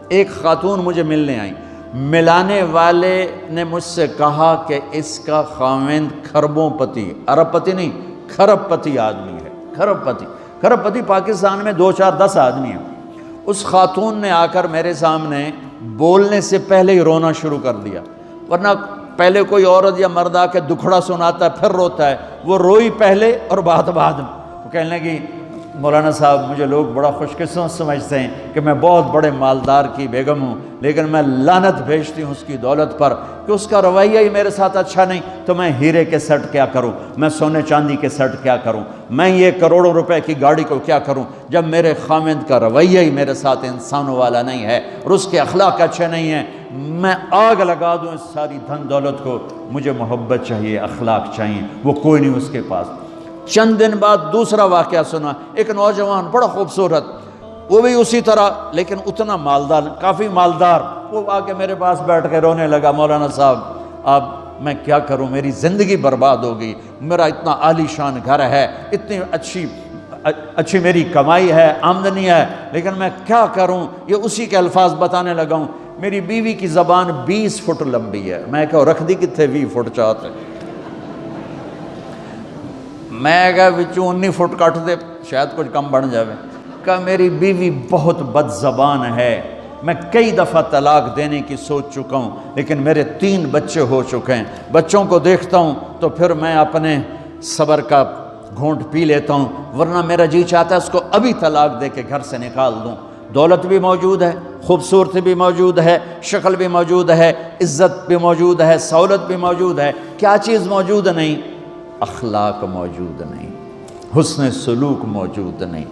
ایک خاتون مجھے ملنے آئیں، ملانے والے نے مجھ سے کہا کہ اس کا خاوند کھربوں پتی، ارب پتی نہیں، کھرب پتی آدمی ہے، کھرب پتی۔ کھرب پتی پاکستان میں 2 4 10 آدمی ہیں۔ اس خاتون نے آ کر میرے سامنے بولنے سے پہلے ہی رونا شروع کر دیا، ورنہ پہلے کوئی عورت یا مرد آ کے دکھڑا سناتا ہے پھر روتا ہے، وہ روئی پہلے اور بعد میں۔ وہ کہنے لگی مولانا صاحب مجھے لوگ بڑا خوش قسمت سمجھتے ہیں کہ میں بہت بڑے مالدار کی بیگم ہوں، لیکن میں لعنت بھیجتی ہوں اس کی دولت پر کہ اس کا رویہ ہی میرے ساتھ اچھا نہیں، تو میں ہیرے کے سیٹ کیا کروں، میں سونے چاندی کے سیٹ کیا کروں، میں یہ کروڑوں روپے کی گاڑی کو کیا کروں جب میرے خاوند کا رویہ ہی میرے ساتھ انسانوں والا نہیں ہے اور اس کے اخلاق اچھے نہیں ہیں۔ میں آگ لگا دوں اس ساری دھن دولت کو، مجھے محبت چاہیے، اخلاق چاہیے، وہ کوئی نہیں اس کے پاس۔ چند دن بعد دوسرا واقعہ سنا، ایک نوجوان بڑا خوبصورت، وہ بھی اسی طرح لیکن اتنا مالدار، کافی مالدار، وہ آ کے میرے پاس بیٹھ کے رونے لگا، مولانا صاحب اب میں کیا کروں، میری زندگی برباد ہو گئی، میرا اتنا عالی شان گھر ہے، اتنی اچھی میری کمائی ہے، آمدنی ہے، لیکن میں کیا کروں۔ یہ اسی کے الفاظ بتانے لگا ہوں، میری بیوی کی زبان 20 فٹ لمبی ہے۔ میں کہا رکھ دی کتنے 20 فٹ چاہتے، میں کہا وچوں 19 فٹ کٹ دے شاید کچھ کم بن جاوے۔ کہا میری بیوی بہت بد زبان ہے، میں کئی دفعہ طلاق دینے کی سوچ چکا ہوں، لیکن میرے 3 بچے ہو چکے ہیں، بچوں کو دیکھتا ہوں تو پھر میں اپنے صبر کا گھونٹ پی لیتا ہوں، ورنہ میرا جی چاہتا ہے اس کو ابھی طلاق دے کے گھر سے نکال دوں۔ دولت بھی موجود ہے، خوبصورتی بھی موجود ہے، شکل بھی موجود ہے، عزت بھی موجود ہے، سہولت بھی موجود ہے، کیا چیز موجود نہیں؟ اخلاق موجود نہیں، حسن سلوک موجود نہیں،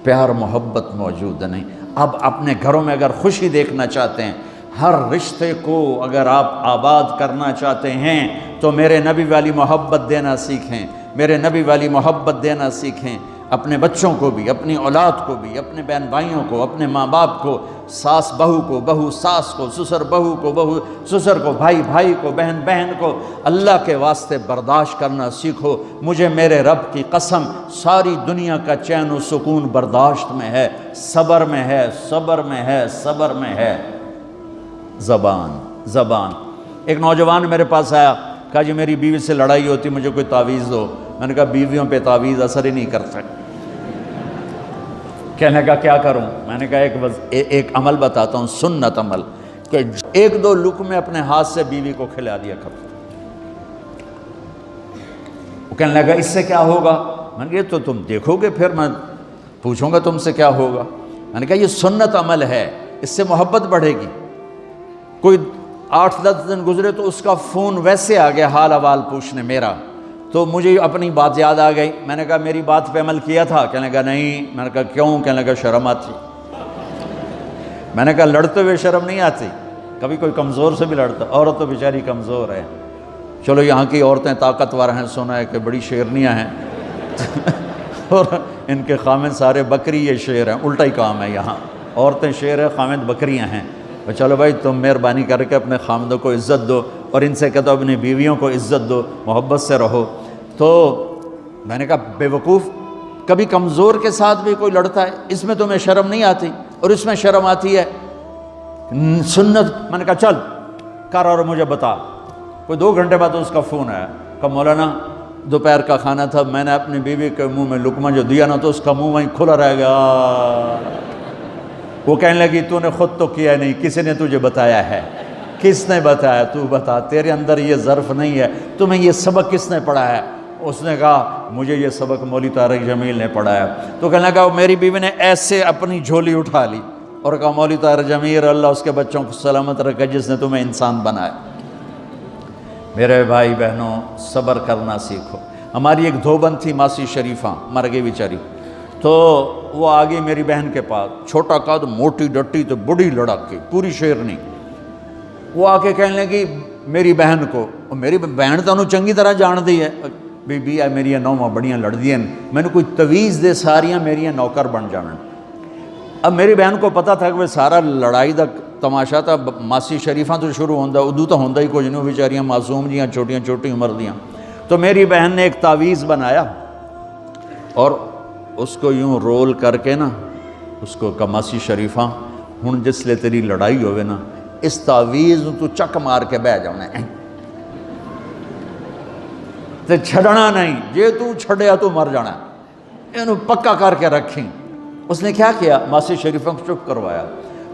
پیار محبت موجود نہیں۔ اب اپنے گھروں میں اگر خوشی دیکھنا چاہتے ہیں، ہر رشتے کو اگر آپ آباد کرنا چاہتے ہیں تو میرے نبی والی محبت دینا سیکھیں، میرے نبی والی محبت دینا سیکھیں، اپنے بچوں کو بھی، اپنی اولاد کو بھی، اپنے بہن بھائیوں کو، اپنے ماں باپ کو، ساس بہو کو، بہو ساس کو، سسر بہو کو، بہو سسر کو، بھائی بھائی کو، بہن بہن کو، اللہ کے واسطے برداشت کرنا سیکھو۔ مجھے میرے رب کی قسم ساری دنیا کا چین و سکون برداشت میں ہے، صبر میں ہے، صبر میں ہے، صبر میں ہے۔ زبان۔ ایک نوجوان میرے پاس آیا، کہا جی میری بیوی سے لڑائی ہوتی، مجھے کوئی تعویذ دو۔ میں نے کہا بیویوں پہ تعویذ اثر ہی نہیں کرتا۔ کہنے کا کیا کروں؟ میں نے کہا ایک عمل بتاتا ہوں، سنت عمل، کہ 1-2 لقمے اپنے ہاتھ سے بیوی کو کھلا دیا کرو۔ وہ کہنے لگا اس سے کیا ہوگا؟ میں نے کہا یہ تو تم دیکھو گے، پھر میں پوچھوں گا تم سے کیا ہوگا۔ میں نے کہا یہ سنت عمل ہے، اس سے محبت بڑھے گی۔ کوئی 8-10 دن گزرے تو اس کا فون ویسے آ گیا حال احوال پوچھنے میرا، تو مجھے اپنی بات یاد آ گئی۔ میں نے کہا میری بات پہ عمل کیا تھا؟ کہنے لگا نہیں۔ میں نے کہا کیوں؟ کہنے لگا شرم آتی۔ میں نے کہا لڑتے ہوئے شرم نہیں آتی؟ کبھی کوئی کمزور سے بھی لڑتا، عورت تو بیچاری کمزور ہے۔ چلو یہاں کی عورتیں طاقتور ہیں، سنا ہے کہ بڑی شیرنیاں ہیں اور ان کے خامد سارے بکری یہ شیر ہیں، الٹا ہی کام ہے، یہاں عورتیں شیر ہیں، خامد بکریاں ہیں۔ چلو بھائی تم مہربانی کر کے اپنے خامدوں کو عزت دو، اور ان سے کہتا ہوں اپنی بیویوں کو عزت دو، محبت سے رہو۔ تو میں نے کہا بے وقوف، کبھی کمزور کے ساتھ بھی کوئی لڑتا ہے، اس میں تمہیں شرم نہیں آتی؟ اور اس میں شرم آتی ہے سنت۔ میں نے کہا چل کر اور مجھے بتا۔ کوئی 2 گھنٹے بعد اس کا فون آیا، کہا مولانا دوپہر کا کھانا تھا، میں نے اپنی بیوی کے منہ میں لقمہ جو دیا نا تو اس کا منہ وہیں کھلا رہ گیا۔ وہ کہنے لگی تو نے خود تو کیا نہیں، کسی نے تجھے بتایا ہے؟ کس نے بتایا؟ تو بتا، تیرے اندر یہ ظرف نہیں ہے، تمہیں یہ سبق کس نے پڑھایا ہے؟ اس نے کہا مجھے یہ سبق مولوی طارق جمیل نے پڑھایا۔ تو کہنے لگا میری بیوی نے ایسے اپنی جھولی اٹھا لی اور کہا مولوی طارق جمیل اللہ اس کے بچوں کو سلامت رکھے جس نے تمہیں انسان بنایا۔ میرے بھائی بہنوں صبر کرنا سیکھو۔ ہماری ایک دھوبن تھی ماسی شریفہ، مر گئی بیچاری، تو وہ آ گئی میری بہن کے پاس، چھوٹا قد، موٹی ڈٹی تو بڑی لڑکی، پوری شیرنی۔ وہ آ کے کہنے لگی میری بہن کو، اور میری بہن تو انہوں چنگی طرح جان دی ہے، بی بی ہے میری نوواں بڑیاں لڑ دیاں، میں نے کوئی تویز دے ساریاں میری نوکر بن جانا۔ اب میری بہن کو پتہ تھا کہ وہ سارا لڑائی دا تماشا تھا، ماسی شریفہ تو شروع ہوندہ، ادو تو ہوندہ ہی کچھ نہیں، بیچاریاں معصوم جیاں چھوٹیاں چھوٹی عمر دیاں۔ تو میری بہن نے ایک تعویذ بنایا اور اس کو یوں رول کر کے نا، اس کو کہا ماسی شریفہ ہن جسلے تیری لڑائی ہوئے نا اس تعویذ تو چک مار کے بہ جانا ہے تے چھڑنا نہیں، جے تو چھڑیا تو مر جانا ہے، انہوں پکا کر کے رکھیں۔ اس نے کیا کیا؟ ماسی شریفوں کو چپ کروایا۔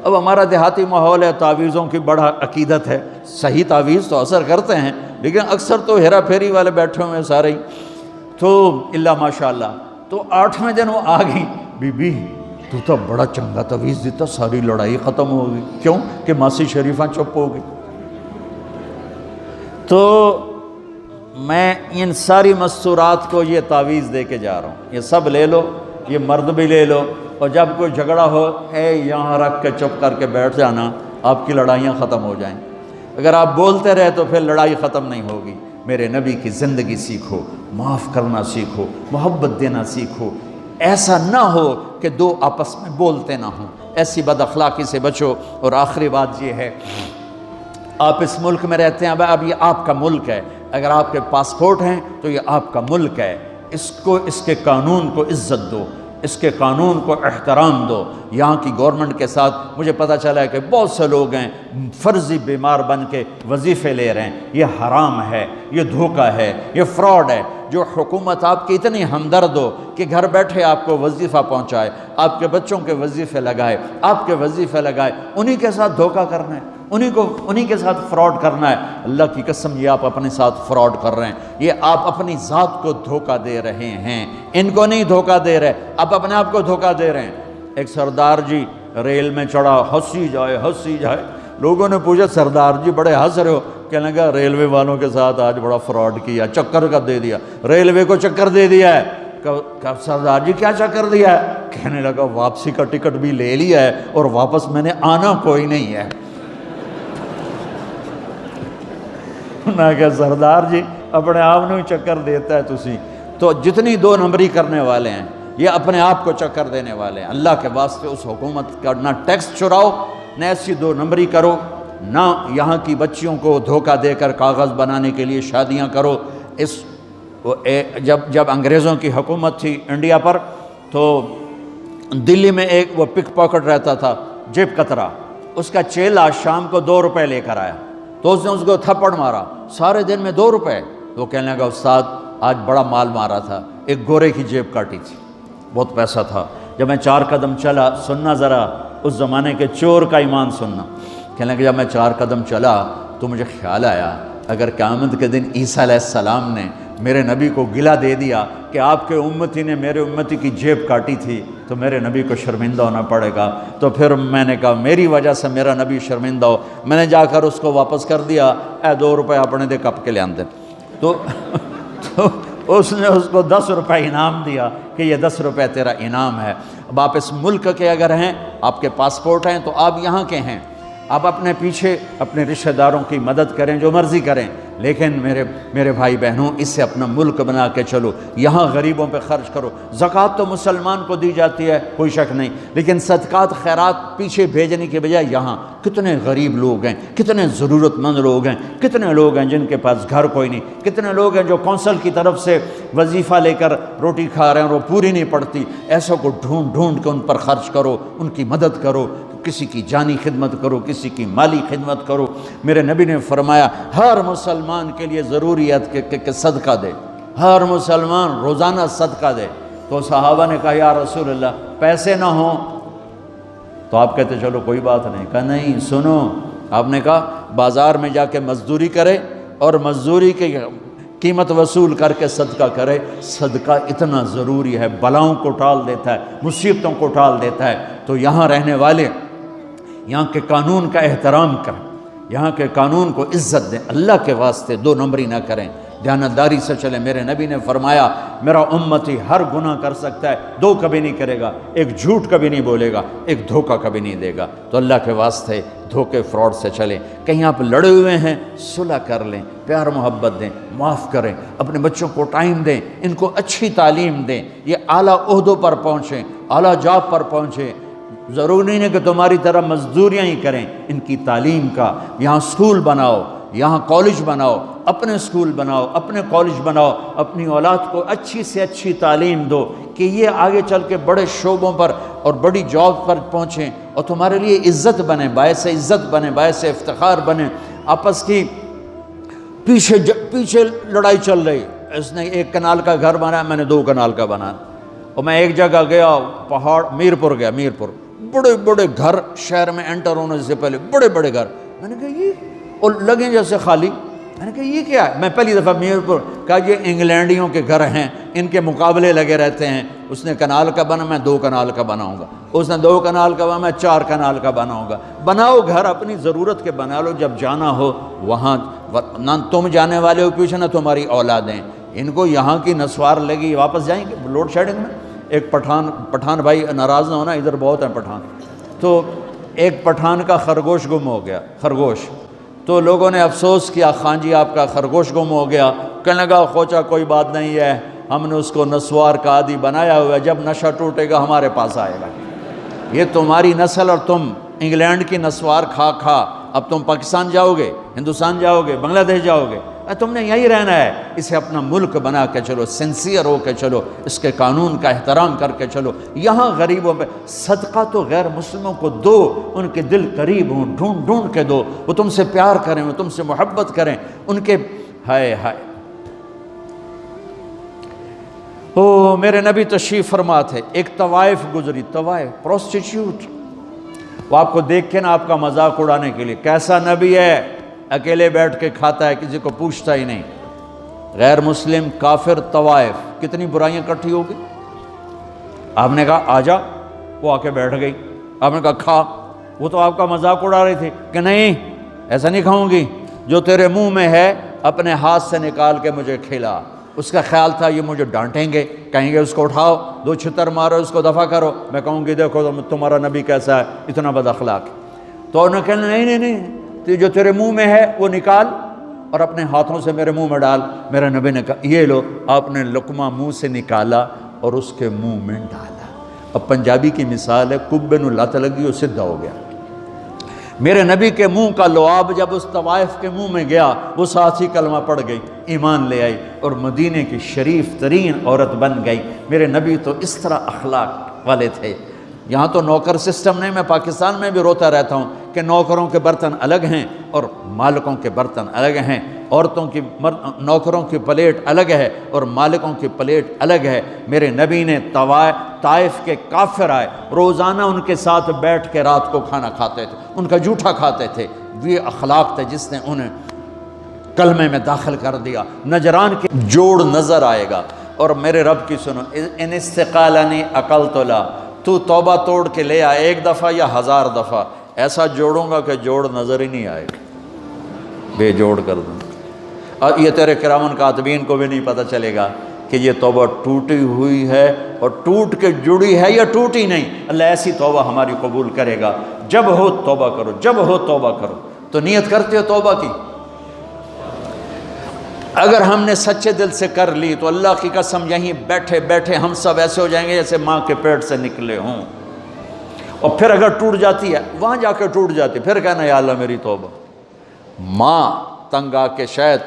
اب ہمارا دیہاتی ماحول ہے، تعویذوں کی بڑا عقیدت ہے، صحیح تعویذ تو اثر کرتے ہیں لیکن اکثر تو ہیرا پھیری والے بیٹھے ہوئے ہیں سارے ہی، تو اللہ ماشاءاللہ۔ تو 8ویں دن وہ آ گئی، بی بی تو بڑا چنگا تعویذ دیتا، ساری لڑائی ختم ہو گئی۔ کیوں کہ ماسی شریفہ چپ ہو گئی۔ تو میں ان ساری مستورات کو یہ تعویذ دے کے جا رہا ہوں، یہ سب لے لو، یہ مرد بھی لے لو، اور جب کوئی جھگڑا ہو یہاں رکھ کے چپ کر کے بیٹھ جانا، آپ کی لڑائیاں ختم ہو جائیں۔ اگر آپ بولتے رہے تو پھر لڑائی ختم نہیں ہوگی۔ میرے نبی کی زندگی سیکھو، معاف کرنا سیکھو، محبت دینا سیکھو، ایسا نہ ہو کہ دو آپس میں بولتے نہ ہوں، ایسی بد اخلاقی سے بچو۔ اور آخری بات یہ ہے، آپ اس ملک میں رہتے ہیں، اب یہ آپ کا ملک ہے، اگر آپ کے پاسپورٹ ہیں تو یہ آپ کا ملک ہے، اس کے قانون کو عزت دو، اس کے قانون کو احترام دو۔ یہاں کی گورنمنٹ کے ساتھ مجھے پتہ چلا ہے کہ بہت سے لوگ ہیں فرضی بیمار بن کے وظیفے لے رہے ہیں، یہ حرام ہے، یہ دھوکہ ہے، یہ فراڈ ہے۔ جو حکومت آپ کی اتنی ہمدرد ہو کہ گھر بیٹھے آپ کو وظیفہ پہنچائے، آپ کے بچوں کے وظیفے لگائے، آپ کے وظیفے لگائے، انہی کے ساتھ دھوکہ کرنا ہے، انہی کے ساتھ فراڈ کرنا ہے۔ اللہ کی قسم یہ آپ اپنے ساتھ فراڈ کر رہے ہیں، یہ آپ اپنی ذات کو دھوکہ دے رہے ہیں، ان کو نہیں دھوکہ دے رہے، آپ اپنے آپ کو دھوکہ دے رہے ہیں۔ ایک سردار جی ریل میں چڑھا، ہنسی جائے، لوگوں نے پوچھا سردار جی بڑے ہنس رہے ہو؟ کہنے لگا ریلوے والوں کے ساتھ آج بڑا فراڈ کیا، چکر کا دے دیا، ریلوے کو چکر دے دیا ہے۔ کہ سردار جی کیا چکر دیا ہے؟ کہنے لگا واپسی کا ٹکٹ بھی لے لیا ہے اور واپس میں نے آنا کوئی نہیں ہے۔ میں کہ سردار جی اپنے آپ نے چکر دیتا ہے تسی تو جتنی 2 نمبری کرنے والے ہیں یہ اپنے آپ کو چکر دینے والے ہیں۔ اللہ کے واسطے اس حکومت کا نہ ٹیکس چراؤ، نہ ایسی 2 نمبری کرو، نہ یہاں کی بچیوں کو دھوکہ دے کر کاغذ بنانے کے لیے شادیاں کرو۔ جب انگریزوں کی حکومت تھی انڈیا پر تو دلی میں ایک وہ پک پاکٹ رہتا تھا جیب کترا، اس کا چیلا شام کو 2 روپے لے کر آیا تو اس نے اس کو تھپڑ مارا، سارے دن میں 2 روپے۔ تو کہنے لگا استاد آج بڑا مال مارا تھا، ایک گورے کی جیب کاٹی تھی، بہت پیسہ تھا۔ جب میں 4 قدم چلا، سننا ذرا اس زمانے کے چور کا ایمان سننا، کہنے لگا جب میں 4 قدم چلا تو مجھے خیال آیا اگر قیامت کے دن عیسیٰ علیہ السلام نے میرے نبی کو گلہ دے دیا کہ آپ کے امتی نے میرے امتی کی جیب کاٹی تھی تو میرے نبی کو شرمندہ ہونا پڑے گا، تو پھر میں نے کہا میری وجہ سے میرا نبی شرمندہ ہو۔ میں نے جا کر اس کو واپس کر دیا، 2 روپے اپنے دے کپ کے لے آندے، تو اس نے اس کو 10 روپے انعام دیا کہ یہ 10 روپے تیرا انعام ہے۔ اب آپ اس ملک کے اگر ہیں، آپ کے پاسپورٹ ہیں تو آپ یہاں کے ہیں، آپ اپنے پیچھے اپنے رشتہ داروں کی مدد کریں، جو مرضی کریں، لیکن میرے بھائی بہنوں اسے اپنا ملک بنا کے چلو، یہاں غریبوں پہ خرچ کرو۔ زکوٰۃ تو مسلمان کو دی جاتی ہے کوئی شک نہیں، لیکن صدقات خیرات پیچھے بھیجنے کے بجائے یہاں کتنے غریب لوگ ہیں، کتنے ضرورت مند لوگ ہیں، کتنے لوگ ہیں جن کے پاس گھر کوئی نہیں، کتنے لوگ ہیں جو کونسل کی طرف سے وظیفہ لے کر روٹی کھا رہے ہیں اور وہ پوری نہیں پڑتی، ایسوں کو ڈھونڈ کے ان پر خرچ کرو، ان کی مدد کرو، کسی کی جانی خدمت کرو، کسی کی مالی خدمت کرو۔ میرے نبی نے فرمایا ہر مسلمان کے لیے ضروری ہے کہ صدقہ دے، ہر مسلمان روزانہ صدقہ دے۔ تو صحابہ نے کہا یا رسول اللہ پیسے نہ ہوں تو آپ کہتے چلو کوئی بات نہیں۔ کہا نہیں سنو، آپ نے کہا بازار میں جا کے مزدوری کرے اور مزدوری کی قیمت وصول کر کے صدقہ کرے، صدقہ اتنا ضروری ہے، بلاؤں کو ٹال دیتا ہے، مصیبتوں کو ٹال دیتا ہے۔ تو یہاں رہنے والے یہاں کے قانون کا احترام کریں، یہاں کے قانون کو عزت دیں، اللہ کے واسطے 2 نمبری نہ کریں، دیانتداری سے چلیں۔ میرے نبی نے فرمایا میرا امتی ہر گناہ کر سکتا ہے، 2 کبھی نہیں کرے گا، ایک جھوٹ کبھی نہیں بولے گا، ایک دھوکہ کبھی نہیں دے گا۔ تو اللہ کے واسطے دھوکے فراڈ سے چلیں۔ کہیں آپ لڑے ہوئے ہیں صلح کر لیں، پیار محبت دیں، معاف کریں، اپنے بچوں کو ٹائم دیں، ان کو اچھی تعلیم دیں، یہ اعلیٰ عہدوں پر پہنچیں، اعلیٰ جاب پر پہنچیں۔ ضروری نہیں ہے کہ تمہاری طرح مزدوریاں ہی کریں، ان کی تعلیم کا یہاں اسکول بناؤ، یہاں کالج بناؤ، اپنے اسکول بناؤ، اپنے کالج بناؤ، اپنی اولاد کو اچھی سے اچھی تعلیم دو کہ یہ آگے چل کے بڑے شعبوں پر اور بڑی جاب پر پہنچیں اور تمہارے لیے عزت بنے، باعث عزت بنے، باعث افتخار بنے۔ آپس کی پیچھے لڑائی چل رہی، اس نے 1 کنال کا گھر بنایا، میں نے 2 کنال کا بنایا، اور میں ایک جگہ گیا پہاڑ میرپور گیا، میرپور بڑے بڑے گھر شہر میں انٹر ہونے سے پہلے بڑے بڑے گھر، میں نے کہا یہ اور لگیں جیسے خالی، میں نے کہا یہ کیا ہے؟ میں پہلی دفعہ میرپور کہا یہ انگلینڈیوں کے گھر ہیں، ان کے مقابلے لگے رہتے ہیں، اس نے کنال کا بنا، میں 2 کنال کا بناؤں گا، اس نے 2 کنال کا بنا، میں 4 کنال کا بناؤں گا۔ بناؤ گھر اپنی ضرورت کے بنا لو، جب جانا ہو وہاں، نہ تم جانے والے ہو پیچھے نہ تمہاری اولادیں، ان کو یہاں کی نسوار لگی واپس جائیں گے لوڈ شیڈنگ میں۔ ایک پٹھان بھائی ناراض نہ ہونا، ادھر بہت ہیں پٹھان، تو ایک پٹھان کا خرگوش گم ہو گیا، خرگوش، تو لوگوں نے افسوس کیا خان جی آپ کا خرگوش گم ہو گیا، کہنے لگا خوچا کوئی بات نہیں ہے، ہم نے اس کو نسوار کا عادی بنایا ہوا ہے، جب نشہ ٹوٹے گا ہمارے پاس آئے گا۔ یہ تمہاری نسل اور تم انگلینڈ کی نسوار کھا کھا اب تم پاکستان جاؤ گے، ہندوستان جاؤ گے، بنگلہ دیش جاؤ گے، تم نے یہی رہنا ہے۔ اسے اپنا ملک بنا کے چلو، سنسیئر ہو کے چلو، اس کے قانون کا احترام کر کے چلو۔ یہاں غریبوں پہ صدقہ تو غیر مسلموں کو دو، ان کے دل قریب ہوں، ڈھونڈ ڈھونڈ کے دو، وہ تم سے پیار کریں، وہ تم سے محبت کریں، ان کے ہائے ہائے۔ او میرے نبی تشریف فرما تھے، ایک طوائف گزری، طوائف پروسٹیٹیوٹ، وہ آپ کو دیکھ کے نا آپ کا مذاق اڑانے کے لیے، کیسا نبی ہے، اکیلے بیٹھ کے کھاتا ہے، کسی کو پوچھتا ہی نہیں۔ غیر مسلم کافر طوائف، کتنی برائیاں اکٹھی ہو گئی۔ آپ نے کہا آ جا، وہ آ کے بیٹھ گئی، آپ نے کہا کھا، وہ تو آپ کا مذاق اڑا رہی تھی کہ نہیں ایسا نہیں کھاؤں گی، جو تیرے منہ میں ہے اپنے ہاتھ سے نکال کے مجھے کھلا۔ اس کا خیال تھا یہ مجھے ڈانٹیں گے، کہیں گے اس کو اٹھاؤ، 2 چھتر مارو، اس کو دفع کرو، میں کہوں گی دیکھو تمہارا نبی کیسا ہے، اتنا بد اخلاق۔ تو انہوں نے کہا نہیں نہیں نہیں، جو تیرے منہ میں ہے وہ نکال اور اپنے ہاتھوں سے میرے منہ میں ڈال۔ میرے نبی نے کہا یہ لو، آپ نے لقمہ منہ سے نکالا اور اس کے منہ میں ڈالا۔ اب پنجابی کی مثال ہے، کبے نو لت لگی اور سدھا ہو گیا۔ میرے نبی کے منہ کا لعاب جب اس طوائف کے منہ میں گیا، وہ ساتھ ہی کلمہ پڑھ گئی، ایمان لے آئی اور مدینے کی شریف ترین عورت بن گئی۔ میرے نبی تو اس طرح اخلاق والے تھے۔ یہاں تو نوکر سسٹم نہیں، میں پاکستان میں بھی روتا رہتا ہوں کہ نوکروں کے برتن الگ ہیں اور مالکوں کے برتن الگ ہیں، عورتوں کی نوکروں کی پلیٹ الگ ہے اور مالکوں کی پلیٹ الگ ہے۔ میرے نبی نے طائف کے کافر آئے، روزانہ ان کے ساتھ بیٹھ کے رات کو کھانا کھاتے تھے، ان کا جھوٹا کھاتے تھے۔ یہ اخلاق تھے جس نے انہیں کلمے میں داخل کر دیا۔ نجران کے جوڑ نظر آئے گا، اور میرے رب کی سنو، ان استقالنی عقلت لا، تو توبہ توڑ کے لے آئے 1 دفعہ یا 1000 دفعہ، ایسا جوڑوں گا کہ جوڑ نظر ہی نہیں آئے گا، بے جوڑ کر دوں۔ اور یہ تیرے کرامن کاتبین کو بھی نہیں پتہ چلے گا کہ یہ توبہ ٹوٹی ہوئی ہے اور ٹوٹ کے جڑی ہے یا ٹوٹی نہیں۔ اللہ ایسی توبہ ہماری قبول کرے گا۔ جب ہو توبہ کرو، جب ہو توبہ کرو۔ تو نیت کرتے ہو توبہ کی؟ اگر ہم نے سچے دل سے کر لی تو اللہ کی قسم یہیں بیٹھے بیٹھے ہم سب ایسے ہو جائیں گے جیسے ماں کے پیٹ سے نکلے ہوں۔ اور پھر اگر ٹوٹ جاتی ہے، وہاں جا کے ٹوٹ جاتی، پھر کہنا یا اللہ میری توبہ۔ ماں تنگ آ کے شاید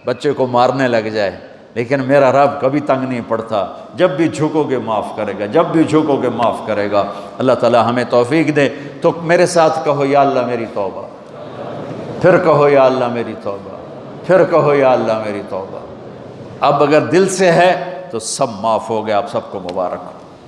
بچے کو مارنے لگ جائے، لیکن میرا رب کبھی تنگ نہیں پڑتا، جب بھی جھکو گے معاف کرے گا، جب بھی جھکو گے معاف کرے گا۔ اللہ تعالی ہمیں توفیق دے۔ تو میرے ساتھ کہو یا اللہ میری توبہ، پھر کہو یا اللہ میری توبہ، پھر کہو یا اللہ میری توبہ۔ اب اگر دل سے ہے تو سب معاف ہو گیا۔ آپ سب کو مبارک ہو۔